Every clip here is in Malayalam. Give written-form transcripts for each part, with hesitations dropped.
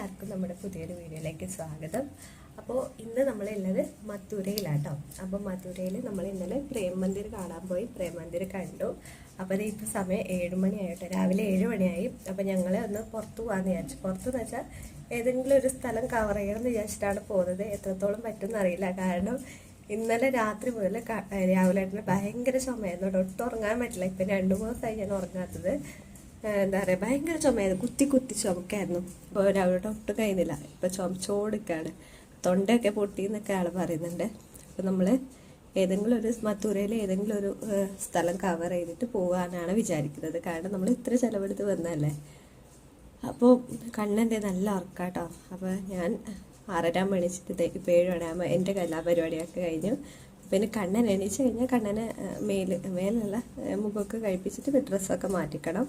എല്ലാവർക്കും നമ്മുടെ പുതിയൊരു വീഡിയോയിലേക്ക് സ്വാഗതം. അപ്പോൾ ഇന്ന് നമ്മളുള്ളത് മഥുരയിലാട്ടോ. അപ്പോൾ മഥുരയിൽ നമ്മൾ ഇന്നലെ പ്രേം മന്ദിർ കാണാൻ പോയി. പ്രേം മന്ദിർ കണ്ടു. അപ്പോൾ ഇപ്പോൾ സമയം 7 മണിയായിട്ടോ, രാവിലെ 7 മണിയായി. അപ്പോൾ ഞങ്ങൾ ഒന്ന് പുറത്ത് പോകാമെന്ന് വിചാരിച്ചു. പുറത്തെന്ന് വെച്ചാൽ ഏതെങ്കിലും ഒരു സ്ഥലം കവർ ചെയ്യണമെന്ന് വിചാരിച്ചിട്ടാണ് പോകുന്നത്. എത്രത്തോളം പറ്റുമെന്ന് അറിയില്ല. കാരണം ഇന്നലെ രാത്രി മുതൽ രാവിലെ ഭയങ്കര ചുമയായിരുന്നു. ഒട്ടും ഉറങ്ങാൻ പറ്റില്ല. ഇപ്പം 2-3 ദിവസമായി ഞാൻ ഉറങ്ങാത്തത്. എന്താ പറയുക, ഭയങ്കര ചുമയായിരുന്നു. കുത്തി കുത്തി ചുമക്കായിരുന്നു. ഇപ്പോൾ രാവിലെ ഒട്ടും കഴിയുന്നില്ല. ഇപ്പം ചുമച്ചോടുക്കാണ്. തൊണ്ടയൊക്കെ പൊട്ടി എന്നൊക്കെ ആൾ പറയുന്നുണ്ട്. അപ്പോൾ നമ്മൾ ഏതെങ്കിലും ഒരു മഥുരയിൽ ഏതെങ്കിലും ഒരു സ്ഥലം കവർ ചെയ്തിട്ട് പോകാനാണ് വിചാരിക്കുന്നത്. കാരണം നമ്മൾ ഇത്ര ചിലവെടുത്ത് വന്നതല്ലേ. അപ്പോൾ കണ്ണൻ്റെ നല്ല ഉറക്കാട്ടോ. അപ്പോൾ ഞാൻ 6:30 മണിച്ചിട്ട് ഇപ്പോൾ 7 മണിയാകുമ്പോൾ എൻ്റെ കലാപരിപാടിയൊക്കെ കഴിഞ്ഞു. പിന്നെ കണ്ണൻ എണീച്ച് കഴിഞ്ഞാൽ കണ്ണനെ മേലുള്ള മുഖമൊക്കെ കഴിപ്പിച്ചിട്ട് ഡ്രസ്സൊക്കെ മാറ്റിക്കണം.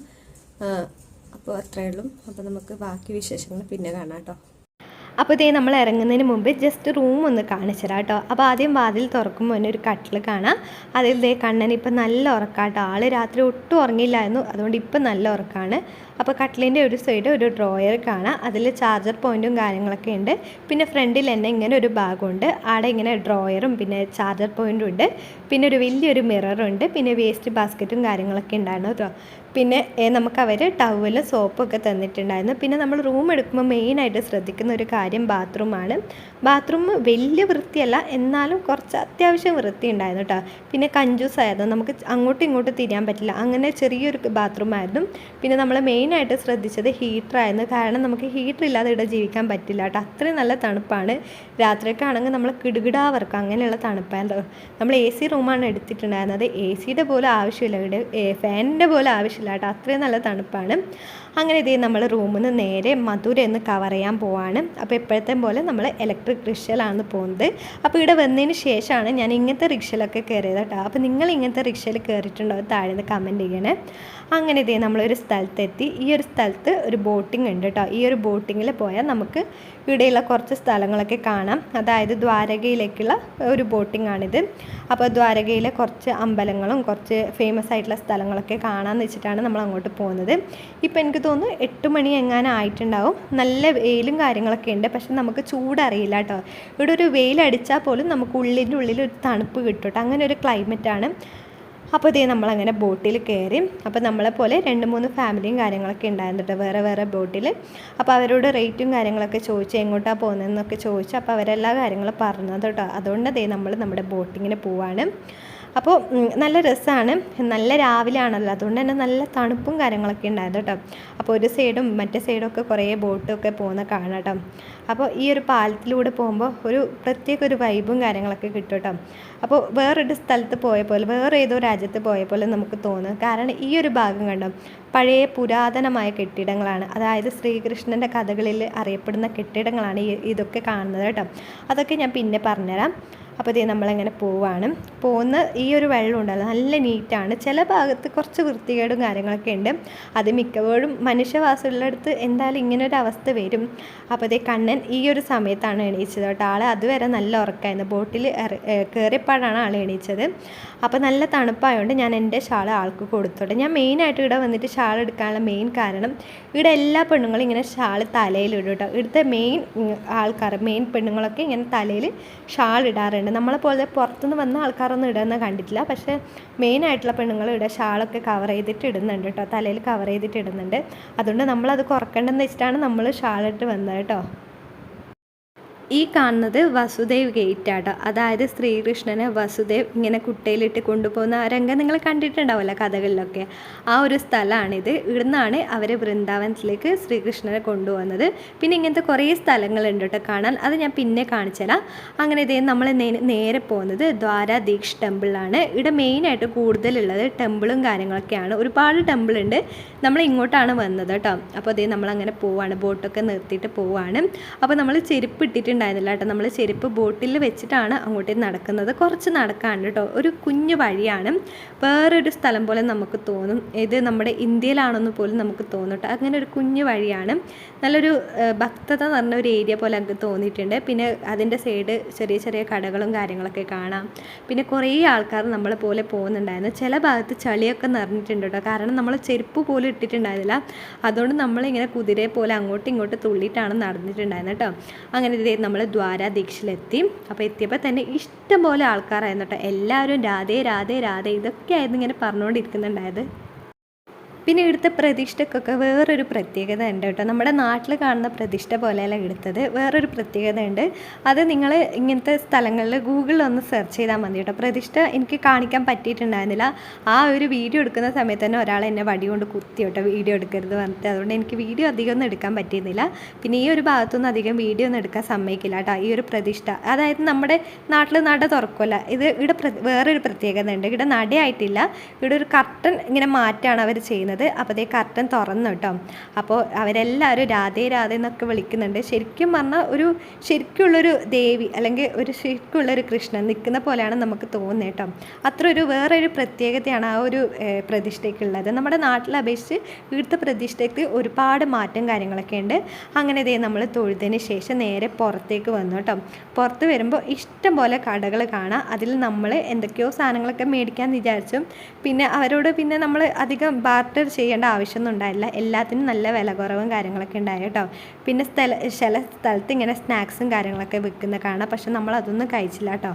അപ്പോൾ അത്രയേ ഉള്ളൂ. അപ്പോൾ നമുക്ക് ബാക്കി വിശേഷങ്ങൾ പിന്നെ കാണാം കേട്ടോ. അപ്പോൾ ഇതേ നമ്മൾ ഇറങ്ങുന്നതിന് മുമ്പ് ജസ്റ്റ് റൂം ഒന്ന് കാണിച്ചു തരാം കേട്ടോ. അപ്പോൾ ആദ്യം വാതിൽ തുറക്കുമ്പോൾ തന്നെ ഒരു കട്ടിൽ കാണാം. അതിൽ ഇതേ കണ്ണൻ ഇപ്പം നല്ല ഉറക്കാട്ടോ. ആൾ രാത്രി ഒട്ടും ഉറങ്ങിയില്ലായിരുന്നു. അതുകൊണ്ട് ഇപ്പം നല്ല ഉറക്കമാണ്. അപ്പോൾ കട്ടിലിൻ്റെ ഒരു സൈഡ് ഒരു ഡ്രോയർ കാണാം. അതിൽ ചാർജർ പോയിൻറ്റും കാര്യങ്ങളൊക്കെ ഉണ്ട്. പിന്നെ ഫ്രണ്ടിൽ തന്നെ ഇങ്ങനെ ഒരു ഭാഗമുണ്ട്. അവിടെ ഇങ്ങനെ ഡ്രോയറും പിന്നെ ചാർജർ പോയിൻറ്റും ഉണ്ട്. പിന്നെ ഒരു വലിയൊരു മിററുണ്ട്. പിന്നെ വേസ്റ്റ് ബാസ്ക്കറ്റും കാര്യങ്ങളൊക്കെ ഉണ്ടായിരുന്നു കേട്ടോ. പിന്നെ നമുക്കവർ ടവലും സോപ്പൊക്കെ തന്നിട്ടുണ്ടായിരുന്നു. പിന്നെ നമ്മൾ റൂം എടുക്കുമ്പോൾ മെയിനായിട്ട് ശ്രദ്ധിക്കുന്ന ഒരു കാര്യം ബാത്റൂമാണ്. ബാത്റൂം വലിയ വൃത്തിയല്ല, എന്നാലും കുറച്ച് അത്യാവശ്യം വൃത്തി ഉണ്ടായിരുന്നു കേട്ടോ. പിന്നെ കഞ്ചൂസായിരുന്നു, നമുക്ക് അങ്ങോട്ടും ഇങ്ങോട്ടും തിരിയാൻ പറ്റില്ല, അങ്ങനെ ചെറിയൊരു ബാത്റൂമായിരുന്നു. പിന്നെ നമ്മൾ മെയിനായിട്ട് ശ്രദ്ധിച്ചത് ഹീറ്ററായിരുന്നു. കാരണം നമുക്ക് ഹീറ്റർ ഇല്ലാതെ ഇവിടെ ജീവിക്കാൻ പറ്റില്ല കേട്ടോ. അത്രയും നല്ല തണുപ്പാണ്. രാത്രിയൊക്കെ ആണെങ്കിൽ നമ്മൾ കിടുകിടാ വർക്കും അങ്ങനെയുള്ള തണുപ്പായിരുന്നു. നമ്മൾ AC റൂമാണ് എടുത്തിട്ടുണ്ടായിരുന്നത്. AC-യുടെ പോലും ആവശ്യമില്ല, ഇവിടെ ഫാനിൻ്റെ പോലും ആവശ്യമില്ല കേട്ടോ. അത്രയും നല്ല തണുപ്പാണ്. അങ്ങനെ ഇതേ നമ്മൾ റൂമിൽ നിന്ന് നേരെ മധുര എന്ന് കവർ ചെയ്യാൻ പോവാണ്. അപ്പോൾ എപ്പോഴത്തെ പോലെ നമ്മൾ ഇലക്ട്രിക് റിക്ഷയിലാണ് പോകുന്നത്. അപ്പോൾ ഇവിടെ വന്നതിന് ശേഷമാണ് ഞാൻ ഇങ്ങനത്തെ റിക്ഷയിലൊക്കെ കയറിയത് കേട്ടോ. അപ്പോൾ നിങ്ങൾ ഇങ്ങനത്തെ റിക്ഷയിൽ കയറിയിട്ടുണ്ടോ താഴെ നിന്ന് കമൻറ്റ് ചെയ്യണേ. അങ്ങനെ ഇതേ നമ്മളൊരു സ്ഥലത്തെത്തി. ഈ ഒരു സ്ഥലത്ത് ഒരു ബോട്ടിംഗ് ഉണ്ട് കേട്ടോ. ഈ ഒരു ബോട്ടിങ്ങിൽ പോയാൽ നമുക്ക് ഇവിടെയുള്ള കുറച്ച് സ്ഥലങ്ങളൊക്കെ കാണാം. അതായത് ദ്വാരകയിലേക്കുള്ള ഒരു ബോട്ടിംഗ് ആണിത്. അപ്പോൾ ദ്വാരകയിലെ കുറച്ച് അമ്പലങ്ങളും കുറച്ച് ഫേമസ് ആയിട്ടുള്ള സ്ഥലങ്ങളൊക്കെ കാണാമെന്ന് വെച്ചിട്ടാണ് നമ്മൾ അങ്ങോട്ട് പോകുന്നത്. ഇപ്പോൾ എനിക്ക് തോന്നുന്നു 8 മണി എങ്ങാനും ആയിട്ടുണ്ടാവും. നല്ല വെയിലും കാര്യങ്ങളൊക്കെ ഉണ്ട്. പക്ഷെ നമുക്ക് ചൂടറിയില്ല കേട്ടോ. ഇവിടെ ഒരു വെയിലടിച്ചാൽ പോലും നമുക്ക് ഉള്ളിൻ്റെ ഉള്ളിൽ ഒരു തണുപ്പ് കിട്ടും കേട്ടോ. അങ്ങനെ ഒരു ക്ലൈമറ്റാണ്. അപ്പോൾ ഇതേ നമ്മളങ്ങനെ ബോട്ടിൽ കയറി. അപ്പോൾ നമ്മളെപ്പോലെ 2-3 ഫാമിലിയും കാര്യങ്ങളൊക്കെ ഉണ്ടായിരുന്നു കേട്ടോ, വേറെ വേറെ ബോട്ടിൽ. അപ്പോൾ അവരോട് റേറ്റും കാര്യങ്ങളൊക്കെ ചോദിച്ചു, എങ്ങോട്ടാണ് പോകുന്നതെന്നൊക്കെ ചോദിച്ചു. അപ്പോൾ അവരെല്ലാ കാര്യങ്ങളും പറഞ്ഞത് കേട്ടോ. അതുകൊണ്ട് അതേ നമ്മൾ നമ്മുടെ ബോട്ടിങ്ങിന് പോവാണ്. അപ്പോൾ നല്ല രസമാണ്. നല്ല രാവിലെ ആണല്ലോ, അതുകൊണ്ട് തന്നെ നല്ല തണുപ്പും കാര്യങ്ങളൊക്കെ ഉണ്ടായിരുന്നു കേട്ടോ. അപ്പോൾ ഒരു സൈഡും മറ്റേ സൈഡൊക്കെ കുറേ ബോട്ടൊക്കെ പോകുന്ന കാണാം കേട്ടോ. അപ്പോൾ ഈ ഒരു പാലത്തിലൂടെ പോകുമ്പോൾ ഒരു പ്രത്യേക ഒരു വൈബും കാര്യങ്ങളൊക്കെ കിട്ടും കേട്ടോ. അപ്പോൾ വേറൊരു സ്ഥലത്ത് പോയ പോലെ, വേറെ ഏതോ രാജ്യത്ത് പോയ പോലെ നമുക്ക് തോന്നും. കാരണം ഈ ഒരു ഭാഗം കണ്ടോ, പഴയ പുരാതനമായ കെട്ടിടങ്ങളാണ്. അതായത് ശ്രീകൃഷ്ണൻ്റെ കഥകളിൽ അറിയപ്പെടുന്ന കെട്ടിടങ്ങളാണ് ഇതൊക്കെ കാണുന്നത് കേട്ടോ. അതൊക്കെ ഞാൻ പിന്നെ പറഞ്ഞുതരാം. അപ്പോൾ ഇതേ നമ്മളങ്ങനെ പോകുന്ന ഈ ഒരു വെള്ളം ഉണ്ടല്ലോ, നല്ല നീറ്റാണ്. ചില ഭാഗത്ത് കുറച്ച് വൃത്തികേടും കാര്യങ്ങളൊക്കെ ഉണ്ട്. അത് മിക്കപ്പോഴും മനുഷ്യവാസമുള്ളിടത്ത് എന്തായാലും ഇങ്ങനൊരു അവസ്ഥ വരും. അപ്പോൾ ഇതേ കണ്ണൻ ഈ ഒരു സമയത്താണ് എണീച്ചത് കേട്ടോ. ആൾ അതുവരെ നല്ല ഉറക്കമായിരുന്നു. ബോട്ടിൽ കയറിയപ്പോഴാണ് ആൾ എണീച്ചത്. അപ്പോൾ നല്ല തണുപ്പായതുകൊണ്ട് ഞാൻ എൻ്റെ ഷാൾ ആൾക്ക് കൊടുത്തോട്ടെ. ഞാൻ മെയിനായിട്ട് ഇവിടെ വന്നിട്ട് ഷാൾ എടുക്കാനുള്ള മെയിൻ കാരണം, ഇവിടെ എല്ലാ പെണ്ണുങ്ങളും ഇങ്ങനെ ഷാൾ തലയിലിടും കേട്ടോ. ഇവിടുത്തെ മെയിൻ പെണ്ണുങ്ങളൊക്കെ ഇങ്ങനെ തലയിൽ ഷാൾ ഇടാറുണ്ട്. നമ്മളെപ്പോലെ പുറത്തുനിന്ന് വന്ന ആൾക്കാരൊന്നും ഇടുന്ന കണ്ടിട്ടില്ല. പക്ഷേ മെയിനായിട്ടുള്ള പെണ്ണുങ്ങൾ ഇവിടെ ഷാളൊക്കെ കവർ ചെയ്തിട്ട് ഇടുന്നുണ്ട് കേട്ടോ, തലയിൽ കവർ ചെയ്തിട്ട് ഇടുന്നുണ്ട്. അതുകൊണ്ട് നമ്മളത് കുറയ്ക്കണ്ടെന്ന് വെച്ചിട്ടാണ് നമ്മൾ ഷാളിട്ട് വന്നത് കേട്ടോ. ഈ കാണുന്നത് വസുദേവ് ഗേറ്റ് ആട്ടോ. അതായത് ശ്രീകൃഷ്ണനെ വസുദേവ് ഇങ്ങനെ കുട്ടയിലിട്ട് കൊണ്ടുപോകുന്ന രംഗം നിങ്ങൾ കണ്ടിട്ടുണ്ടാവുമല്ലോ കഥകളിലൊക്കെ. ആ ഒരു സ്ഥലമാണിത്. ഇവിടുന്നാണ് അവർ വൃന്ദാവനത്തിലേക്ക് ശ്രീകൃഷ്ണനെ കൊണ്ടുപോകുന്നത്. പിന്നെ ഇങ്ങനത്തെ കുറേ സ്ഥലങ്ങളുണ്ട് കേട്ടോ കാണാൻ. അത് ഞാൻ പിന്നെ കാണിച്ചു തരാം. അങ്ങനെ ഇതേ നമ്മൾ നേരെ പോകുന്നത് ദ്വാരകീഷ് ടെമ്പിളാണ്. ഇവിടെ മെയിനായിട്ട് കൂടുതലുള്ളത് ടെമ്പിളും കാര്യങ്ങളൊക്കെയാണ്. ഒരുപാട് ടെമ്പിളുണ്ട്. നമ്മൾ ഇങ്ങോട്ടാണ് വന്നത് കേട്ടോ. അപ്പോൾ അതേ നമ്മളങ്ങനെ പോവാണ്, ബോട്ടൊക്കെ നിർത്തിയിട്ട് പോവാണ്. അപ്പോൾ നമ്മൾ ചെരുപ്പ് ഇട്ടിട്ടുണ്ട് എത്തിയിട്ടുണ്ടായിരുന്നില്ല കേട്ടോ. നമ്മൾ ചെരുപ്പ് ബോട്ടിൽ വെച്ചിട്ടാണ് അങ്ങോട്ടേക്ക് നടക്കുന്നത്. കുറച്ച് നടക്കാണ്ട് കേട്ടോ, ഒരു കുഞ്ഞു വഴിയാണ്, വേറൊരു സ്ഥലം പോലെ നമുക്ക് തോന്നും. ഇത് നമ്മുടെ ഇന്ത്യയിലാണെന്ന് പോലും നമുക്ക് തോന്നും കേട്ടോ. അങ്ങനെ ഒരു കുഞ്ഞു വഴിയാണ്, നല്ലൊരു ഭക്തത നിറഞ്ഞ ഒരു ഏരിയ പോലെ എനിക്ക് തോന്നിയിട്ടുണ്ട്. പിന്നെ അതിൻ്റെ സൈഡ് ചെറിയ ചെറിയ കടകളും കാര്യങ്ങളൊക്കെ കാണാം. പിന്നെ കുറേ ആൾക്കാർ നമ്മളെ പോലെ പോകുന്നുണ്ടായിരുന്നു. ചില ഭാഗത്ത് ചളിയൊക്കെ നിറഞ്ഞിട്ടുണ്ട് കേട്ടോ, കാരണം നമ്മൾ ചെരുപ്പ് പോലും ഇട്ടിട്ടുണ്ടായിരുന്നില്ല. അതുകൊണ്ട് നമ്മളിങ്ങനെ കുതിരയെ പോലെ അങ്ങോട്ടും ഇങ്ങോട്ടും തുള്ളിയിട്ടാണ് നടന്നിട്ടുണ്ടായിരുന്നത് കേട്ടോ. അങ്ങനെ ഇതേ നമ്മൾ ദ്വാരാധീക്ഷയിലെത്തി. അപ്പോൾ എത്തിയപ്പോൾ തന്നെ ഇഷ്ടംപോലെ ആൾക്കാരായിരുന്നു കേട്ടോ. എല്ലാവരും രാധേ രാധേ രാധേ ഇതൊക്കെയായിരുന്നു ഇങ്ങനെ പറഞ്ഞുകൊണ്ടിരിക്കുന്നുണ്ടായത്. പിന്നെ ഇവിടുത്തെ പ്രതിഷ്ഠക്കൊക്കെ വേറൊരു പ്രത്യേകത ഉണ്ട് കേട്ടോ. നമ്മുടെ നാട്ടിൽ കാണുന്ന പ്രതിഷ്ഠ പോലെയല്ല എടുത്തത്, വേറൊരു പ്രത്യേകത ഉണ്ട്. അത് നിങ്ങൾ ഇങ്ങനത്തെ സ്ഥലങ്ങളിൽ ഗൂഗിളിൽ ഒന്ന് സെർച്ച് ചെയ്താൽ മതി കേട്ടോ. പ്രതിഷ്ഠ എനിക്ക് കാണിക്കാൻ പറ്റിയിട്ടുണ്ടായിരുന്നില്ല. ആ ഒരു വീഡിയോ എടുക്കുന്ന സമയത്ത് തന്നെ ഒരാൾ എന്നെ വടി കൊണ്ട് കുത്തി കേട്ടോ, വീഡിയോ എടുക്കരുത് പറഞ്ഞിട്ട്. അതുകൊണ്ട് എനിക്ക് വീഡിയോ അധികം ഒന്നും എടുക്കാൻ പറ്റിയിരുന്നില്ല. പിന്നെ ഈ ഒരു ഭാഗത്തൊന്നും അധികം വീഡിയോ ഒന്നും എടുക്കാൻ സമ്മതിക്കില്ല കേട്ടോ. ഈ ഒരു പ്രതിഷ്ഠ, അതായത് നമ്മുടെ നാട്ടിൽ നട തുറക്കുമല്ല, ഇത് ഇവിടെ വേറൊരു പ്രത്യേകത ഉണ്ട്. ഇവിടെ നടയായിട്ടില്ല, ഇവിടെ ഒരു കർട്ടൻ ഇങ്ങനെ മാറ്റാണ് അവർ ചെയ്യുന്നത്. അപ്പോൾ അതേ കർട്ടൻ തുറന്നു കേട്ടോ. അപ്പോൾ അവരെല്ലാവരും രാധേ രാധേ എന്നൊക്കെ വിളിക്കുന്നുണ്ട്. ശരിക്കും പറഞ്ഞാൽ ഒരു ശരിക്കുള്ളൊരു ദേവി അല്ലെങ്കിൽ ഒരു ശരിക്കുള്ളൊരു കൃഷ്ണൻ നിൽക്കുന്ന പോലെയാണ് നമുക്ക് തോന്നുന്നത് കേട്ടോ. അത്ര ഒരു വേറൊരു പ്രത്യേകതയാണ് ആ ഒരു പ്രതിഷ്ഠയ്ക്കുള്ളത്. നമ്മുടെ നാട്ടിലെ അപേക്ഷിച്ച് ഇവിടുത്തെ പ്രതിഷ്ഠയ്ക്ക് ഒരുപാട് മാറ്റം കാര്യങ്ങളൊക്കെ ഉണ്ട്. അങ്ങനെ ഇതേ നമ്മൾ തൊഴുതിന് ശേഷം നേരെ പുറത്തേക്ക് വന്നു കേട്ടോ. പുറത്ത് വരുമ്പോൾ ഇഷ്ടം പോലെ കടകൾ കാണാം. അതിൽ നമ്മൾ എന്തൊക്കെയോ സാധനങ്ങളൊക്കെ മേടിക്കാൻ വിചാരിച്ചു. പിന്നെ അവരോട് പിന്നെ നമ്മൾ അധികം ബാർട്ടർ ചെയ്യേണ്ട ആവശ്യമൊന്നും ഉണ്ടായില്ല. എല്ലാത്തിനും നല്ല വില കുറവും കാര്യങ്ങളൊക്കെ ഉണ്ടായി കേട്ടോ. പിന്നെ ചില സ്ഥലത്ത് ഇങ്ങനെ സ്നാക്സും കാര്യങ്ങളൊക്കെ വിൽക്കുന്ന കാണാം. പക്ഷെ നമ്മൾ അതൊന്നും കഴിച്ചില്ല കേട്ടോ.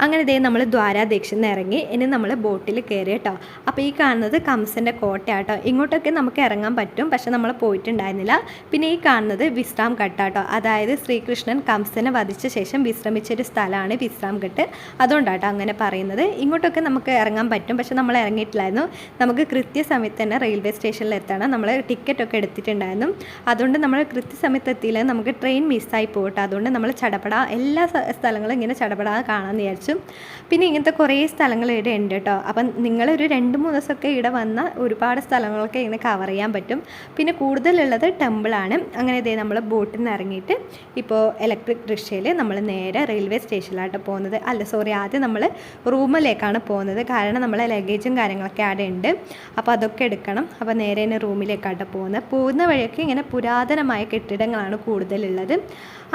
അങ്ങനെ ഇതേ നമ്മൾ ദ്വാരാധീക്ഷയിൽ നിന്ന് ഇറങ്ങി ഇനി നമ്മൾ ബോട്ടിൽ കയറി കേട്ടോ. അപ്പോൾ ഈ കാണുന്നത് കംസൻ്റെ കോട്ടയാട്ടോ. ഇങ്ങോട്ടൊക്കെ നമുക്ക് ഇറങ്ങാൻ പറ്റും, പക്ഷെ നമ്മൾ പോയിട്ടുണ്ടായിരുന്നില്ല. പിന്നെ ഈ കാണുന്നത് വിശ്രാം ഘട്ടാട്ടോ, അതായത് ശ്രീകൃഷ്ണൻ കംസനെ വധിച്ച ശേഷം വിശ്രമിച്ചൊരു സ്ഥലമാണ് വിശ്രാം ഘട്ട്. അതുകൊണ്ടാട്ടോ അങ്ങനെ പറയുന്നത്. ഇങ്ങോട്ടൊക്കെ നമുക്ക് ഇറങ്ങാൻ പറ്റും, പക്ഷെ നമ്മൾ ഇറങ്ങിയിട്ടില്ലായിരുന്നു. നമുക്ക് കൃത്യസമയത്ത് തന്നെ റെയിൽവേ സ്റ്റേഷനിൽ എത്തണം. നമ്മൾ ടിക്കറ്റൊക്കെ എടുത്തിട്ടുണ്ടായിരുന്നു. അതുകൊണ്ട് നമ്മൾ കൃത്യസമയത്ത് എത്തിയില്ല, നമുക്ക് ട്രെയിൻ മിസ്സായി പോകട്ടോ. അതുകൊണ്ട് നമ്മൾ ചടപടാ എല്ലാ സ്ഥലങ്ങളും ഇങ്ങനെ ചടപടാ കാണാമെന്ന് വിചാരിച്ചു. പിന്നെ ഇങ്ങനത്തെ കുറേ സ്ഥലങ്ങൾ ഇവിടെ ഉണ്ട് കേട്ടോ. അപ്പം നിങ്ങളൊരു 2-3 ദിവസമൊക്കെ ഇവിടെ വന്നാൽ ഒരുപാട് സ്ഥലങ്ങളൊക്കെ ഇങ്ങനെ കവർ ചെയ്യാൻ പറ്റും. പിന്നെ കൂടുതലുള്ളത് ടെമ്പിളാണ്. അങ്ങനെ ഇതേ നമ്മൾ ബോട്ടിൽ നിന്ന് ഇറങ്ങിയിട്ട് ഇപ്പോൾ ഇലക്ട്രിക് റിക്ഷയിൽ നമ്മൾ നേരെ റെയിൽവേ സ്റ്റേഷനിലായിട്ട് പോകുന്നത്. ആദ്യം നമ്മൾ റൂമിലേക്കാണ് പോകുന്നത്, കാരണം നമ്മളെ ലഗേജും കാര്യങ്ങളൊക്കെ അവിടെ ഉണ്ട്. അപ്പോൾ അതൊക്കെ എടുക്കണം. അപ്പോൾ നേരെ തന്നെ റൂമിലേക്കായിട്ട് പോകുന്ന വഴിയൊക്കെ ഇങ്ങനെ പുരാതനമായ കെട്ടിടങ്ങളാണ് കൂടുതലുള്ളത്.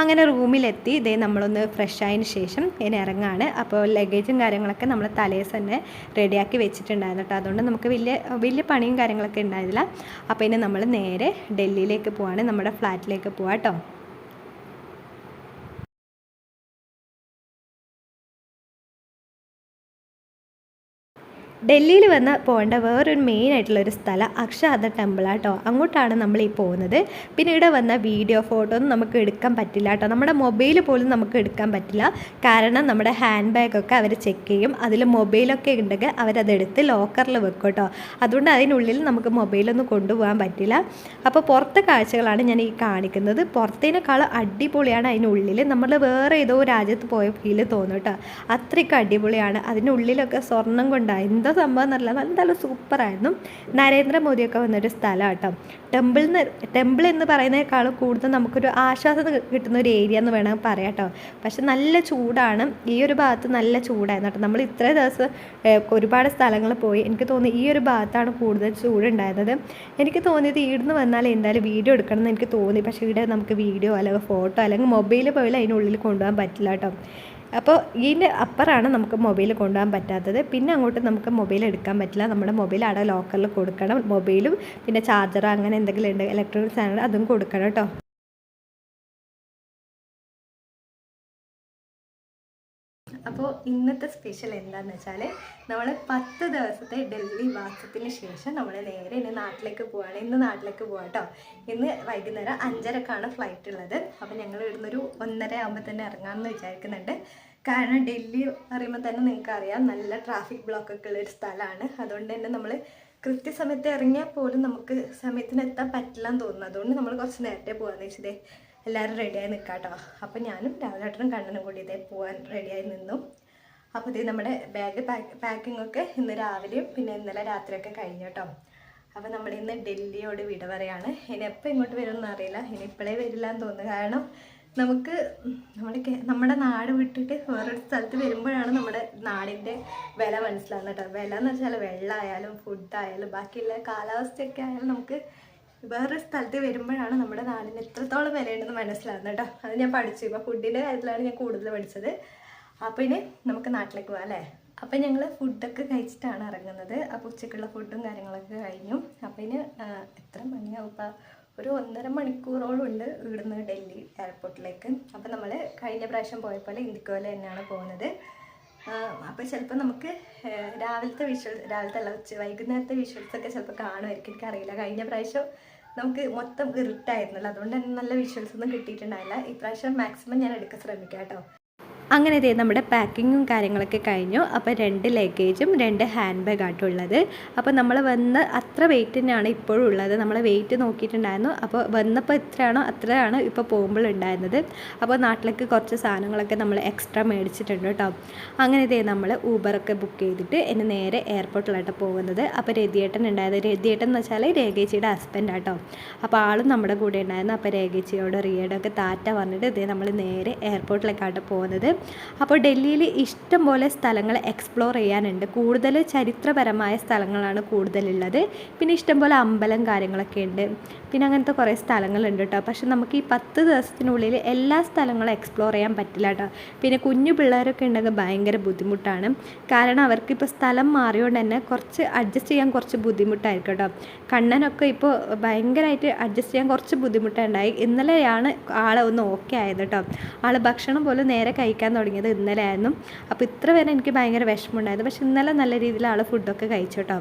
അങ്ങനെ റൂമിലെത്തി ഇതേ നമ്മളൊന്ന് ഫ്രഷ് ആയതിന് ശേഷം ഇനി ഇറങ്ങാണ്. അപ്പോൾ ലഗേജും കാര്യങ്ങളൊക്കെ നമ്മൾ തലേസ് തന്നെ റെഡിയാക്കി വെച്ചിട്ടുണ്ടായിരുന്നു കേട്ടോ. അതുകൊണ്ട് നമുക്ക് വലിയ പണിയും കാര്യങ്ങളൊക്കെ ഉണ്ടായിരുന്നില്ല. അപ്പോൾ ഇനി നമ്മൾ നേരെ ഡൽഹിയിലേക്ക് പോവാണ്, നമ്മുടെ ഫ്ലാറ്റിലേക്ക് പോവാം കേട്ടോ. ഡൽഹിയിൽ വന്ന് പോകേണ്ട വേറൊരു മെയിനായിട്ടുള്ളൊരു സ്ഥലം അക്ഷാധ ടെമ്പിളാണ് കേട്ടോ. അങ്ങോട്ടാണ് നമ്മൾ ഈ പോകുന്നത്. പിന്നെ ഇവിടെ വന്ന വീഡിയോ ഫോട്ടോ ഒന്നും നമുക്ക് എടുക്കാൻ പറ്റില്ല കേട്ടോ. നമ്മുടെ മൊബൈൽ പോലും നമുക്ക് എടുക്കാൻ പറ്റില്ല, കാരണം നമ്മുടെ ഹാൻഡ് ബാഗൊക്കെ അവർ ചെക്ക് ചെയ്യും. അതിൽ മൊബൈലൊക്കെ ഉണ്ടെങ്കിൽ അവരതെടുത്ത് ലോക്കറിൽ വെക്കും കേട്ടോ. അതുകൊണ്ട് അതിനുള്ളിൽ നമുക്ക് മൊബൈലൊന്നും കൊണ്ടുപോകാൻ പറ്റില്ല. അപ്പോൾ പുറത്തെ കാഴ്ചകളാണ് ഞാൻ ഈ കാണിക്കുന്നത്. പുറത്തേനേക്കാൾ അടിപൊളിയാണ് അതിനുള്ളിൽ. നമ്മൾ വേറെ ഏതോ രാജ്യത്ത് പോയ ഫീല് തോന്നും കേട്ടോ. അത്രയ്ക്ക് അടിപൊളിയാണ്. അതിനുള്ളിലൊക്കെ സ്വർണ്ണം കൊണ്ടാണ് എന്തോ സംഭവം എന്നല്ല, എന്തായാലും സൂപ്പറായിരുന്നു. നരേന്ദ്രമോദിയൊക്കെ വന്നൊരു സ്ഥലം കേട്ടോ. ടെമ്പിൾ എന്ന് പറയുന്നതിനേക്കാളും കൂടുതൽ നമുക്കൊരു ആശ്വാസം കിട്ടുന്ന ഒരു ഏരിയ എന്ന് വേണമെങ്കിൽ പറയാം കേട്ടോ. പക്ഷെ നല്ല ചൂടാണ്, ഈ ഒരു ഭാഗത്ത് നല്ല ചൂടായിരുന്നു കേട്ടോ. നമ്മൾ ഇത്രയും ദിവസം ഒരുപാട് സ്ഥലങ്ങൾ പോയി, എനിക്ക് തോന്നി ഈ ഒരു ഭാഗത്താണ് കൂടുതൽ ചൂടുണ്ടായിരുന്നത്. എനിക്ക് തോന്നിയത് ഇവിടുന്ന് വന്നാൽ എന്തായാലും വീഡിയോ എടുക്കണം എന്ന് എനിക്ക് തോന്നി. പക്ഷേ ഇവിടെ നമുക്ക് വീഡിയോ അല്ലെങ്കിൽ ഫോട്ടോ അല്ലെങ്കിൽ മൊബൈൽ പോയാൽ അതിനുള്ളിൽ കൊണ്ടുപോകാൻ പറ്റില്ല കേട്ടോ. അപ്പോൾ ഇതിൻ്റെ അപ്പുറമാണ് നമുക്ക് മൊബൈൽ കൊണ്ടുപോകാൻ പറ്റാത്തത്. പിന്നെ അങ്ങോട്ട് നമുക്ക് മൊബൈൽ എടുക്കാൻ പറ്റില്ല. നമ്മുടെ മൊബൈൽ അവിടെ ലോക്കറിൽ കൊടുക്കണം. മൊബൈലും പിന്നെ ചാർജർ അങ്ങനെ എന്തെങ്കിലും ഉണ്ട് ഇലക്ട്രോണിക് സാധനങ്ങൾ അതും കൊടുക്കണം കേട്ടോ. അപ്പോൾ ഇന്നത്തെ സ്പെഷ്യൽ എന്താണെന്ന് വെച്ചാൽ നമ്മൾ 10 ദിവസത്തെ ഡൽഹി വാസത്തിന് ശേഷം നമ്മൾ നേരെ ഇന്ന് നാട്ടിലേക്ക് പോവുകയാണ്. ഇന്ന് നാട്ടിലേക്ക് പോവാം കേട്ടോ. ഇന്ന് വൈകുന്നേരം 5:30ക്കാണ് ഫ്ലൈറ്റ് ഉള്ളത്. അപ്പോൾ ഞങ്ങൾ ഇവിടുന്നൊരു 1:30 ആകുമ്പോൾ തന്നെ ഇറങ്ങാമെന്ന് വിചാരിക്കുന്നുണ്ട്. കാരണം ഡൽഹി പറയുമ്പോൾ തന്നെ നിങ്ങൾക്കറിയാം നല്ല ട്രാഫിക് ബ്ലോക്കൊക്കെ ഉള്ളൊരു സ്ഥലമാണ്. അതുകൊണ്ട് തന്നെ നമ്മൾ കൃത്യസമയത്ത് ഇറങ്ങിയാൽ പോലും നമുക്ക് സമയത്തിന് എത്താൻ പറ്റില്ല എന്ന് തോന്നുന്നു. അതുകൊണ്ട് നമ്മൾ കുറച്ച് നേരത്തെ പോകാമെന്ന് വെച്ചതേ എല്ലാവരും റെഡിയായി നിൽക്കാം കേട്ടോ. അപ്പോൾ ഞാനും രാവിലേട്ടനും കണ്ണനും കൂടി ഇതേ പോകാൻ റെഡിയായി നിന്നു. അപ്പോൾ ഇത് നമ്മുടെ ബാഗ് പാക്കിങ്ങൊക്കെ ഇന്ന് രാവിലെയും പിന്നെ ഇന്നലെ രാത്രിയൊക്കെ കഴിഞ്ഞു കേട്ടോ. അപ്പോൾ നമ്മൾ ഇന്ന് ഡൽഹിയോട് വിട പറയാണ്. ഇനി എപ്പോൾ ഇങ്ങോട്ട് വരുമെന്ന് അറിയില്ല, ഇനി ഇപ്പോഴേ വരില്ല എന്ന് തോന്നുന്നു. കാരണം നമുക്ക് നമ്മുടെ നാട് വിട്ടിട്ട് വേറൊരു സ്ഥലത്ത് വരുമ്പോഴാണ് നമ്മുടെ നാടിൻ്റെ വില മനസ്സിലാകുന്നത് കേട്ടോ. വില എന്ന് വെച്ചാൽ വെള്ളമായാലും ഫുഡായാലും ബാക്കിയുള്ള കാലാവസ്ഥയൊക്കെ ആയാലും നമുക്ക് വേറൊരു സ്ഥലത്ത് വരുമ്പോഴാണ് നമ്മുടെ നാടിന് എത്രത്തോളം വിലയുണ്ടെന്ന് മനസ്സിലാകുന്നത് കേട്ടോ. അത് ഞാൻ പഠിച്ചു. ഇപ്പോൾ ഫുഡിൻ്റെ കാര്യത്തിലാണ് ഞാൻ കൂടുതൽ പഠിച്ചത്. അപ്പോൾ ഇനി നമുക്ക് നാട്ടിലേക്ക് പോകാം അല്ലേ. അപ്പം ഞങ്ങൾ ഫുഡൊക്കെ കഴിച്ചിട്ടാണ് ഇറങ്ങുന്നത്. അപ്പോൾ ഉച്ചക്കുള്ള ഫുഡും കാര്യങ്ങളൊക്കെ കഴിഞ്ഞു. അപ്പോൾ ഇനി എത്ര മണിയാവും? ഇപ്പോൾ ഒരു 1.5 മണിക്കൂറോളം ഉണ്ട് ഇവിടുന്ന് ഡൽഹി എയർപോർട്ടിലേക്ക്. അപ്പോൾ നമ്മൾ കഴിഞ്ഞ പ്രാവശ്യം പോയപ്പോലെ ഇന്ത്യക്കോല തന്നെയാണ് പോകുന്നത്. അപ്പോൾ ചിലപ്പോൾ നമുക്ക് രാവിലത്തെ അല്ല വൈകുന്നേരത്തെ വിഷ്വൽസൊക്കെ ചിലപ്പോൾ കാണുമായിരിക്കും, എനിക്കറിയില്ല. കഴിഞ്ഞ പ്രാവശ്യം നമുക്ക് മൊത്തം ഇരുട്ടായിരുന്നല്ലോ, അതുകൊണ്ട് തന്നെ നല്ല വിഷ്വൽസ് ഒന്നും കിട്ടിയിട്ടുണ്ടായില്ല. ഇപ്രാവശ്യം മാക്സിമം ഞാൻ എടുക്കാൻ ശ്രമിക്കാം കേട്ടോ. അങ്ങനെ ഇതേ നമ്മുടെ പാക്കിങ്ങും കാര്യങ്ങളൊക്കെ കഴിഞ്ഞു. അപ്പോൾ 2 ലഗേജും 2 ഹാൻഡ് ബാഗായിട്ടും ഉള്ളത്. അപ്പോൾ നമ്മൾ വന്ന് അത്ര വെയിറ്റ് തന്നെയാണ് ഇപ്പോഴും ഉള്ളത്. നമ്മൾ വെയിറ്റ് നോക്കിയിട്ടുണ്ടായിരുന്നു. അപ്പോൾ വന്നപ്പോൾ എത്രയാണോ അത്രയാണ് ഇപ്പോൾ പോകുമ്പോൾ ഉണ്ടായിരുന്നത്. അപ്പോൾ നാട്ടിലേക്ക് കുറച്ച് സാധനങ്ങളൊക്കെ നമ്മൾ എക്സ്ട്രാ മേടിച്ചിട്ടുണ്ട് കേട്ടോ. അങ്ങനെ ഇതേ നമ്മൾ ഊബറൊക്കെ ബുക്ക് ചെയ്തിട്ട് എന്നെ നേരെ എയർപോർട്ടിലായിട്ട് പോകുന്നത്. അപ്പോൾ രതിയേട്ടൻ ഉണ്ടായത്. രതിയേട്ടൻ എന്ന് വെച്ചാൽ രേഖേച്ചിയുടെ ഹസ്ബൻഡ് ആട്ടോ. അപ്പോൾ ആളും നമ്മുടെ കൂടെ ഉണ്ടായിരുന്നു. അപ്പോൾ രേഖേച്ചിയോട് റിയയോടൊക്കെ ടാറ്റ പറഞ്ഞിട്ട് ഇതേ നമ്മൾ നേരെ എയർപോർട്ടിലേക്കായിട്ട് പോകുന്നത്. അപ്പോൾ ഡൽഹിയിൽ ഇഷ്ടം പോലെ സ്ഥലങ്ങൾ എക്സ്പ്ലോർ ചെയ്യാനുണ്ട്. കൂടുതൽ ചരിത്രപരമായ സ്ഥലങ്ങളാണ് കൂടുതലുള്ളത്. പിന്നെ ഇഷ്ടംപോലെ അമ്പലം കാര്യങ്ങളൊക്കെ ഉണ്ട്. പിന്നെ അങ്ങനത്തെ കുറേ സ്ഥലങ്ങളുണ്ട് കേട്ടോ. പക്ഷെ നമുക്ക് ഈ 10 ദിവസത്തിനുള്ളിൽ എല്ലാ സ്ഥലങ്ങളും എക്സ്പ്ലോർ ചെയ്യാൻ പറ്റില്ല കേട്ടോ. പിന്നെ കുഞ്ഞു പിള്ളേരൊക്കെ ഉണ്ടെങ്കിൽ ഭയങ്കര ബുദ്ധിമുട്ടാണ്. കാരണം അവർക്കിപ്പോൾ സ്ഥലം മാറിയോണ്ട് തന്നെ കുറച്ച് അഡ്ജസ്റ്റ് ചെയ്യാൻ കുറച്ച് ബുദ്ധിമുട്ടായിരിക്കും കേട്ടോ. കണ്ണനൊക്കെ ഇപ്പോൾ ഭയങ്കരമായിട്ട് അഡ്ജസ്റ്റ് ചെയ്യാൻ കുറച്ച് ബുദ്ധിമുട്ടുണ്ടായി. ഇന്നലെയാണ് ആളെ ഒന്ന് ഓക്കെ ആയത് കേട്ടോ. ആൾ ഭക്ഷണം പോലും നേരെ കഴിക്കാൻ തുടങ്ങിയത് ഇന്നലെ ആയിരുന്നു. അപ്പോൾ ഇത്ര വരെ എനിക്ക് ഭയങ്കര വിഷമമുണ്ടായിരുന്നു. പക്ഷെ ഇന്നലെ നല്ല രീതിയിൽ ആൾ ഫുഡൊക്കെ കഴിച്ചു കേട്ടോ.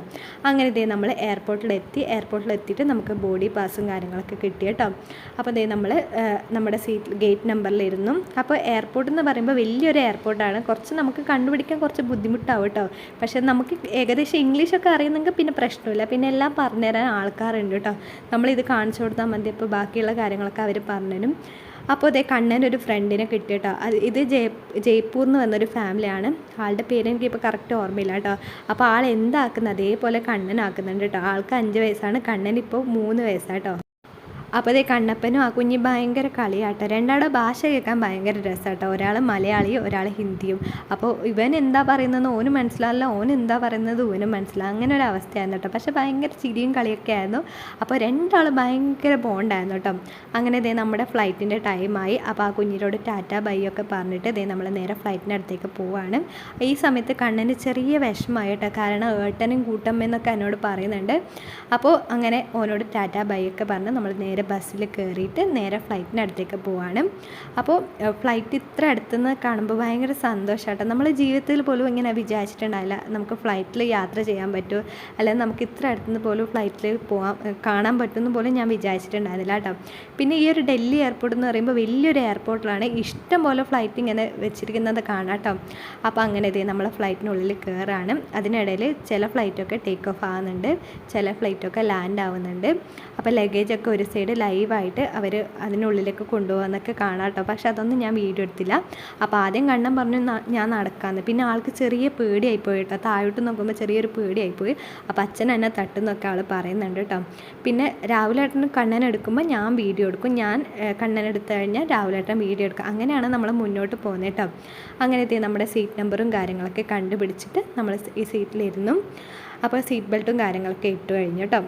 അങ്ങനെ ഇതേ നമ്മൾ എയർപോർട്ടിലെത്തിയിട്ട് നമുക്ക് ബോഡി പാസും കാര്യങ്ങളൊക്കെ കിട്ടി കേട്ടോ. അപ്പോൾ ഇതേ നമ്മൾ നമ്മുടെ ഗേറ്റ് നമ്പറിലിരുന്നു. അപ്പോൾ എയർപോർട്ട് എന്ന് പറയുമ്പോൾ വലിയൊരു എയർപോർട്ടാണ്. കുറച്ച് നമുക്ക് കണ്ടുപിടിക്കാൻ കുറച്ച് ബുദ്ധിമുട്ടാവും കേട്ടോ. പക്ഷേ നമുക്ക് ഏകദേശം ഇംഗ്ലീഷൊക്കെ അറിയുന്നെങ്കിൽ പിന്നെ പ്രശ്നമില്ല. പിന്നെ എല്ലാം പറഞ്ഞുതരാൻ ആൾക്കാരുണ്ട് കേട്ടോ. നമ്മളിത് കാണിച്ചു കൊടുത്താൽ മതി. അപ്പോൾ ബാക്കിയുള്ള കാര്യങ്ങളൊക്കെ അവർ പറഞ്ഞുതരും. അപ്പോൾ അതേ കണ്ണൻ ഒരു ഫ്രണ്ടിനെ കിട്ടിയിട്ടോ. ഇത് ജയ്പൂരിൽ നിന്ന് വന്നൊരു ഫാമിലിയാണ്. ആളുടെ പേര് എനിക്കിപ്പോൾ കറക്റ്റ് ഓർമ്മയില്ല കേട്ടോ. അപ്പോൾ ആൾ എന്താക്കുന്നത് അതേപോലെ കണ്ണനാക്കുന്നുണ്ട് കേട്ടോ. ആൾക്ക് 5 വയസ്സാണ്, കണ്ണനിപ്പോൾ 3 വയസ്സാട്ടോ. അപ്പോൾ അതേ കണ്ണപ്പനും ആ കുഞ്ഞ് ഭയങ്കര കളിയാട്ടോ. രണ്ടാളുടെ ഭാഷ കേൾക്കാൻ ഭയങ്കര രസമാട്ടോ. ഒരാൾ മലയാളിയും ഒരാൾ ഹിന്ദിയും. അപ്പോൾ ഇവൻ എന്താ പറയുന്നതെന്ന് ഓന് മനസ്സിലാവില്ല, ഓൻ എന്താ പറയുന്നത് ഓനും മനസ്സിലാവും. അങ്ങനെ ഒരു അവസ്ഥയായിരുന്നു കേട്ടോ. പക്ഷേ ഭയങ്കര ചിരിയും കളിയൊക്കെ ആയിരുന്നു. അപ്പോൾ രണ്ടാൾ ഭയങ്കര ബോണ്ടായിരുന്നു കേട്ടോ. അങ്ങനെ ഇതേ നമ്മുടെ ഫ്ലൈറ്റിൻ്റെ ടൈമായി. അപ്പോൾ ആ കുഞ്ഞിനോട് ടാറ്റ ബൈ ഒക്കെ പറഞ്ഞിട്ട് ഇതേ നമ്മൾ നേരെ ഫ്ലൈറ്റിൻ്റെ അടുത്തേക്ക് പോവുകയാണ്. ഈ സമയത്ത് കണ്ണന് ചെറിയ വിഷമമായി കേട്ടോ. കാരണം ഏട്ടനും കൂട്ടമ്മയെന്നൊക്കെ എന്നോട് പറയുന്നുണ്ട്. അപ്പോൾ അങ്ങനെ ഓനോട് ടാറ്റ ബൈ ഒക്കെ പറഞ്ഞ് നമ്മൾ നേരെ ബസ്സിൽ കയറിയിട്ട് നേരെ ഫ്ലൈറ്റിൻ്റെ അടുത്തേക്ക് പോവാണ്. അപ്പോൾ ഫ്ലൈറ്റ് ഇത്ര അടുത്തുനിന്ന് കാണുമ്പോൾ ഭയങ്കര സന്തോഷമാട്ടോ. നമ്മൾ ജീവിതത്തിൽ പോലും ഇങ്ങനെ വിചാരിച്ചിട്ടുണ്ടായില്ല നമുക്ക് ഫ്ലൈറ്റിൽ യാത്ര ചെയ്യാൻ പറ്റുമോ, അല്ലെങ്കിൽ നമുക്ക് ഇത്ര അടുത്തുനിന്ന് പോലും ഫ്ലൈറ്റിൽ കാണാൻ പറ്റുമെന്ന് പോലും ഞാൻ വിചാരിച്ചിട്ടുണ്ടായിരുന്നില്ല കേട്ടോ. പിന്നെ ഈ ഒരു ഡൽഹി എയർപോർട്ട് എന്ന് പറയുമ്പോൾ വലിയൊരു എയർപോർട്ടിലാണ്. ഇഷ്ടം പോലെ ഫ്ലൈറ്റ് ഇങ്ങനെ വെച്ചിരിക്കുന്നത് കാണാം കേട്ടോ. അപ്പോൾ അങ്ങനെ ഇതേ നമ്മൾ ഫ്ലൈറ്റിനുള്ളിൽ കയറാണ്. അതിനിടയിൽ ചില ഫ്ലൈറ്റൊക്കെ ടേക്ക് ഓഫ് ആവുന്നുണ്ട്, ചില ഫ്ലൈറ്റൊക്കെ ലാൻഡ് ആവുന്നുണ്ട്. അപ്പോൾ ലഗേജൊക്കെ ഒരു സൈഡ് ലൈവായിട്ട് അവർ അതിനുള്ളിലേക്ക് കൊണ്ടുപോകാമെന്നൊക്കെ കാണാം കേട്ടോ. പക്ഷെ അതൊന്നും ഞാൻ വീഡിയോ എടുത്തില്ല. അപ്പോൾ ആദ്യം കണ്ണൻ പറഞ്ഞു ഞാൻ നടക്കാമെന്ന്. പിന്നെ ആൾക്ക് ചെറിയ പേടിയായിപ്പോയി കേട്ടോ. താഴോട്ട് നോക്കുമ്പോൾ ചെറിയൊരു പേടിയായിപ്പോയി. അപ്പോൾ അച്ഛൻ എന്നെ തട്ടുന്നൊക്കെ ആൾ പറയുന്നുണ്ട് കേട്ടോ. പിന്നെ രാവിലെ ഏട്ടന് കണ്ണൻ എടുക്കുമ്പോൾ ഞാൻ വീഡിയോ എടുക്കും, ഞാൻ കണ്ണൻ എടുത്തു കഴിഞ്ഞാൽ രാവിലെ ഏട്ടൻ വീഡിയോ എടുക്കും. അങ്ങനെയാണ് നമ്മൾ മുന്നോട്ട് പോകുന്നത് കേട്ടോ. അങ്ങനത്തെ നമ്മുടെ സീറ്റ് നമ്പറും കാര്യങ്ങളൊക്കെ കണ്ടുപിടിച്ചിട്ട് നമ്മൾ ഈ സീറ്റിലിരുന്നു. അപ്പോൾ സീറ്റ് ബെൽറ്റും കാര്യങ്ങളൊക്കെ ഇട്ട് കഴിഞ്ഞു കേട്ടോ.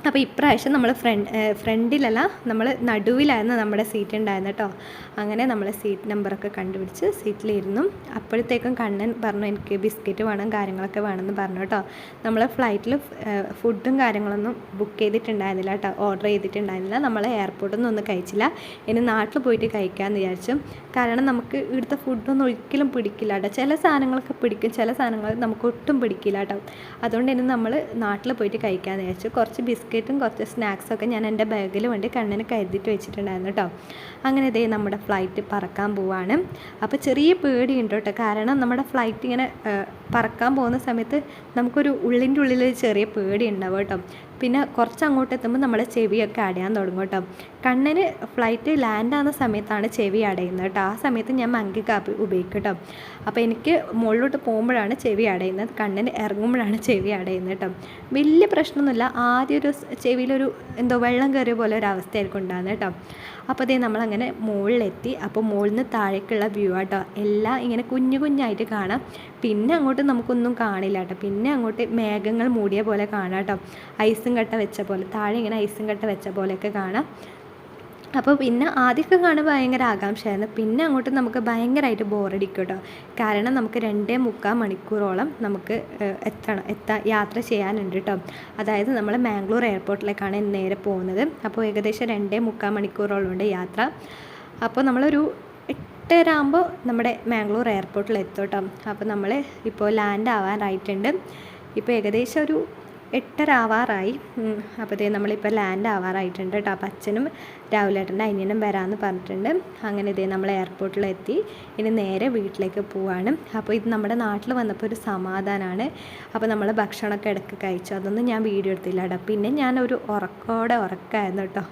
അപ്പോൾ ഇപ്രാവശ്യം നമ്മൾ ഫ്രണ്ടിലല്ല, നമ്മൾ നടുവിലായിരുന്നു നമ്മുടെ സീറ്റ് ഉണ്ടായിരുന്നു കേട്ടോ. അങ്ങനെ നമ്മൾ സീറ്റ് നമ്പറൊക്കെ കണ്ടുപിടിച്ച് സീറ്റിലിരുന്നു. അപ്പോഴത്തേക്കും കണ്ണൻ പറഞ്ഞു എനിക്ക് ബിസ്ക്കറ്റ് വേണം കാര്യങ്ങളൊക്കെ വേണമെന്ന് പറഞ്ഞു കേട്ടോ. നമ്മൾ ഫ്ലൈറ്റിൽ ഫുഡും കാര്യങ്ങളൊന്നും ബുക്ക് ചെയ്തിട്ടുണ്ടായിരുന്നില്ല കേട്ടോ, ഓർഡർ ചെയ്തിട്ടുണ്ടായിരുന്നില്ല. നമ്മൾ എയർപോർട്ടിൽ നിന്നൊന്നും കഴിച്ചില്ല. ഇനി നാട്ടിൽ പോയിട്ട് കഴിക്കാമെന്ന് വിചാരിച്ചു. കാരണം നമുക്ക് ഇവിടുത്തെ ഫുഡൊന്നും ഒരിക്കലും പിടിക്കില്ല കേട്ടോ. ചില സാധനങ്ങളൊക്കെ പിടിക്കും, ചില സാധനങ്ങൾ നമുക്ക് ഒട്ടും പിടിക്കില്ല കേട്ടോ. അതുകൊണ്ട് ഇനി നമ്മൾ നാട്ടിൽ പോയിട്ട് കഴിക്കാമെന്ന് വിചാരിച്ചു. കുറച്ച് ബിസ്ക്കറ്റും കുറച്ച് സ്നാക്സൊക്കെ ഞാൻ എൻ്റെ ബാഗിൽ വേണ്ടി കണ്ണിന് കരുതിയിട്ട് വെച്ചിട്ടുണ്ടായിരുന്നു കേട്ടോ. അങ്ങനെ ഇതേ നമ്മുടെ ഫ്ലൈറ്റ് പറക്കാൻ പോവാണ്. അപ്പോൾ ചെറിയ പേടിയുണ്ട് കേട്ടോ. കാരണം നമ്മുടെ ഫ്ലൈറ്റ് ഇങ്ങനെ പറക്കാൻ പോകുന്ന സമയത്ത് നമുക്കൊരു ഉള്ളിൻ്റെ ഉള്ളിൽ ചെറിയ പേടി ഉണ്ടാവും കേട്ടോ. പിന്നെ കുറച്ച് അങ്ങോട്ട് എത്തുമ്പോൾ നമ്മുടെ ചെവിയൊക്കെ അടയാൻ തുടങ്ങും കേട്ടോ. കണ്ണന് ഫ്ലൈറ്റ് ലാൻഡാകുന്ന സമയത്താണ് ചെവി അടയുന്നത് കേട്ടോ. ആ സമയത്ത് ഞാൻ മങ്കി കാപ്പി ഉപയോഗിക്കും കേട്ടോ. അപ്പോൾ എനിക്ക് മുകളിലോട്ട് പോകുമ്പോഴാണ് ചെവി അടയുന്നത്, കണ്ണന് ഇറങ്ങുമ്പോഴാണ് ചെവി അടയുന്നത് കേട്ടോ. വലിയ പ്രശ്നമൊന്നുമില്ല. ആദ്യം ഒരു ചെവിയിലൊരു എന്തോ വെള്ളം കയറിയ പോലെ ഒരു അവസ്ഥയായിരിക്കും ഉണ്ടാകുന്നത് കേട്ടോ. അപ്പോൾ അതേ നമ്മളങ്ങനെ മുകളിലെത്തി. അപ്പോൾ മുകളിൽ നിന്ന് താഴേക്കുള്ള വ്യൂ ആട്ടോ. എല്ലാം ഇങ്ങനെ കുഞ്ഞു കുഞ്ഞായിട്ട് കാണാം. പിന്നെ അങ്ങോട്ട് നമുക്കൊന്നും കാണില്ല കേട്ടോ. പിന്നെ അങ്ങോട്ട് മേഘങ്ങൾ മൂടിയ പോലെ കാണാം കേട്ടോ. ഐസും കട്ട വെച്ച പോലെ, താഴെ ഇങ്ങനെ ഐസും കട്ട വെച്ച പോലെയൊക്കെ കാണാം. അപ്പോൾ പിന്നെ ആദ്യമൊക്കെ കാണുമ്പോൾ ഭയങ്കര ആകാംക്ഷയായിരുന്നു. പിന്നെ അങ്ങോട്ട് നമുക്ക് ഭയങ്കരമായിട്ട് ബോറടിക്കും കേട്ടോ. കാരണം നമുക്ക് 2.25 മണിക്കൂറോളം നമുക്ക് യാത്ര ചെയ്യാനുണ്ട് കേട്ടോ. അതായത് നമ്മൾ മാംഗ്ലൂർ എയർപോർട്ടിലേക്കാണ് നേരെ പോകുന്നത്. അപ്പോൾ ഏകദേശം 2.25 മണിക്കൂറോളം ഉണ്ട് യാത്ര. അപ്പോൾ നമ്മളൊരു 8:30 ആകുമ്പോൾ നമ്മുടെ മാംഗ്ലൂർ എയർപോർട്ടിൽ എത്തും കേട്ടോ. അപ്പോൾ നമ്മൾ ഇപ്പോൾ ലാൻഡ് ആവാറായിട്ടുണ്ട്. ഇപ്പോൾ ഏകദേശം ഒരു 8:30 ആവാറായി. അപ്പോൾ നമ്മളിപ്പോൾ ലാൻഡ് ആവാറായിട്ടുണ്ട് കേട്ടോ. അപ്പോൾ അച്ഛനും രാവിലേട്ടൻ്റെ അനിയനും വരാമെന്ന് പറഞ്ഞിട്ടുണ്ട്. അങ്ങനെ നമ്മൾ എയർപോർട്ടിലെത്തി. ഇനി നേരെ വീട്ടിലേക്ക് പോവാണ്. അപ്പോൾ ഇത് നമ്മുടെ നാട്ടിൽ വന്നപ്പോൾ ഒരു സമാധാനമാണ്. അപ്പോൾ നമ്മൾ ഭക്ഷണമൊക്കെ ഇടയ്ക്ക് കഴിച്ചു. അതൊന്നും ഞാൻ വീഡിയോ എടുത്തില്ല കേട്ടോ. പിന്നെ ഞാനൊരു ഉറക്കമായിരുന്നു കേട്ടോ.